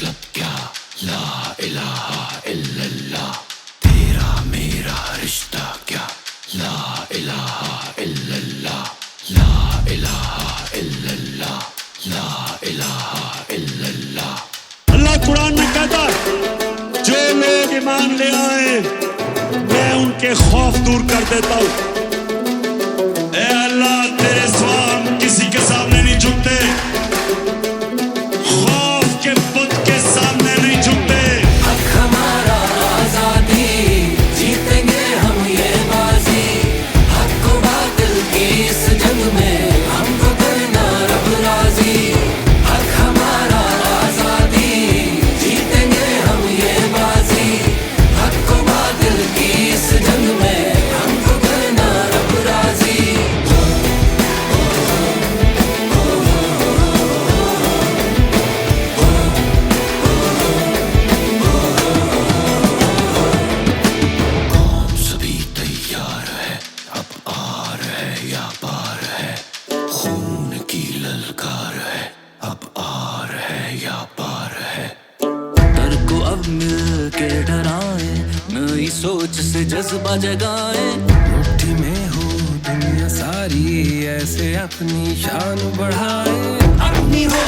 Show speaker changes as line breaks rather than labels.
मतलब क्या, ला इलाहा इल्लल्लाह, तेरा मेरा रिश्ता क्या, ला इलाहा इल्लल्लाह, ला इलाहा इल्लल्लाह, ला इलाहा इल्लल्लाह।
अल्लाह कुरान में कहता है, जो लोग ईमान ले आए मैं उनके खौफ दूर कर देता हूं। ए अल्लाह, तेरे स्वाम किसी के सामने नहीं झुकते, खौफ के बुत के सामने नहीं झुकते।
हक हमारा आजादी, जीतेंगे हम ये बाजी, हक को बातिल की इस जंग में हमको करना रब राजी। हक हमारा आजादी, जीतेंगे हम ये बाजी, हक को बातिल की इस जंग में हमको करना रब राजी। कौम सभी तैयार है, अब आर है या पार है, खून की ललकार है, अब आर है या पार है। डर को अब मिल के डराए, नई सोच से जज्बा जगाए,
मुट्ठी में हो दुनिया सारी, ऐसे अपनी शान बढ़ाए।
अपनी हो